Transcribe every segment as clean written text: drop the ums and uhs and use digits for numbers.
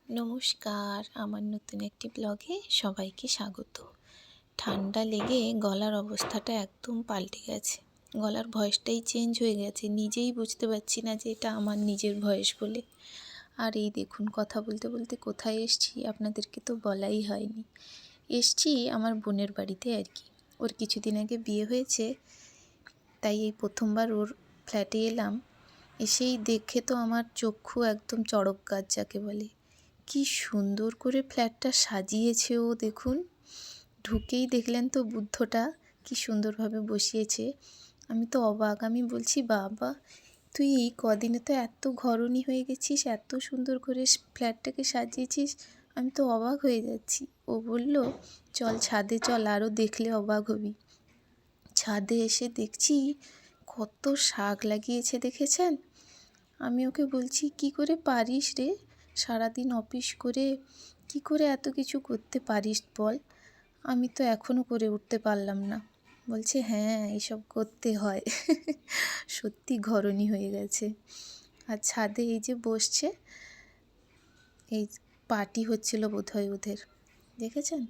নমস্কার, আমার নতুন একটি ব্লগে সবাইকে স্বাগত। ঠান্ডা লেগে গলার অবস্থাটা একদম পাল্টে গেছে। গলার ভয়েসটাই চেঞ্জ হয়ে গেছে, নিজেই বুঝতে পারছি না যে এটা আমার নিজের ভয়েস বলে। আর এই দেখুন, কথা বলতে বলতে কোথায় এসছি আপনাদেরকে তো বলাই হয়নি। এসছি আমার বোনের বাড়িতে আর কি। ওর কিছুদিন আগে বিয়ে হয়েছে, তাই এই প্রথমবার ওর ফ্ল্যাটে এলাম। এসেই দেখে তো আমার চক্ষু একদম চড়ক গাছ যাকে বলে। কি সুন্দর করে ফ্ল্যাটটা সাজিয়েছে ও, দেখুন। ঢুকেই দেখলেন তো বুদ্ধটা কি সুন্দরভাবে বসিয়েছে। আমি তো অবাক, আমি বলছি বাবা, তুই এই কদিনে তো এত ঘরণী হয়ে গেছিস, এত সুন্দর করে ফ্ল্যাটটাকে সাজিয়েছিস, আমি তো অবাক হয়ে যাচ্ছি। ও বলল চল ছাদে চল, আরও দেখলে অবাক হবি। ছাদে এসে দেখছি কত শাক লাগিয়েছে, দেখেছেন? আমি ওকে বলছি কি করে পারিস রে, সারাদিন অফিস করে কি করে এত কিছু করতে পারিস বল? আমি তো এখনও করে উঠতে পারলাম না। বলছে হ্যাঁ, এসব করতে হয়। সত্যি ঘরণী হয়ে গেছে। আর ছাদে এই যে বসছে, এই পার্টি হচ্ছিল বোধহয় ওদের, দেখেছেন?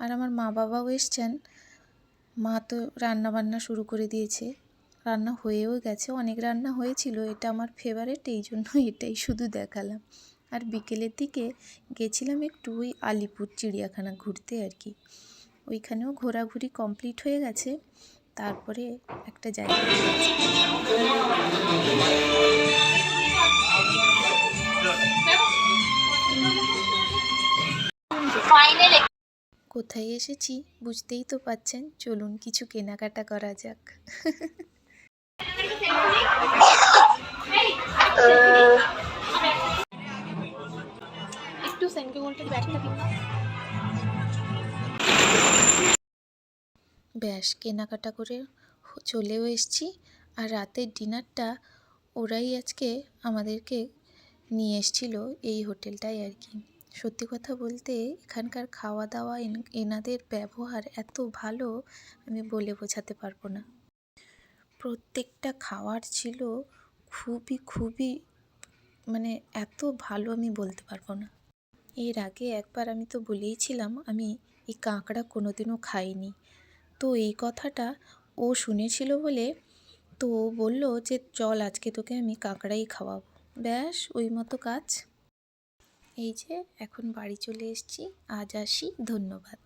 আর আমার মা বাবাও এসছেন। মা তো রান্না বান্না শুরু করে দিয়েছে, রান্না হয়েও গেছে, অনেক রান্না হয়েছিল। এটা আমার ফেভারিট, এই জন্য এটাই শুধু দেখালাম। আর বিকেলের দিকে গেছিলাম একটু ওই আলিপুর চিড়িয়াখানা ঘুরতে আর কি। ওইখানেও ঘোরাঘুরি কমপ্লিট হয়ে গেছে। তারপরে একটা জায়গা কোথায় এসেছি বুঝতেই তো পাচ্ছেন। চলুন কিছু কেনাকাটা করা যাক। একটু সেন্টে গোল্ডের ব্যাগটা দিন। ব্যাস কেনাকাটা করে চলেও এসেছি। আর রাতের ডিনারটা ওরাই আজকে আমাদেরকে নিয়ে এসেছিল এই হোটেলটায় আর কি। সত্যি কথা বলতে এখানকার খাওয়া দাওয়া, এনাদের ব্যবহার এত ভালো, আমি বলে বোঝাতে পারবো না। প্রত্যেকটা খাবার ছিল খুবই মানে এত ভালো, আমি বলতে পারবো না। এর আগে একবার আমি তো বলেইছিলাম আমি এই কাঁকড়া কোনোদিনও খাইনি। তো এই কথাটা ও শুনেছিল বলে তো ও বললো যে চল আজকে তোকে আমি কাঁকড়াই খাওয়াবো। ব্যাস ওই মতো কাজ। এই যে এখন বাড়ি চলে এসেছি, আজ আসি, ধন্যবাদ।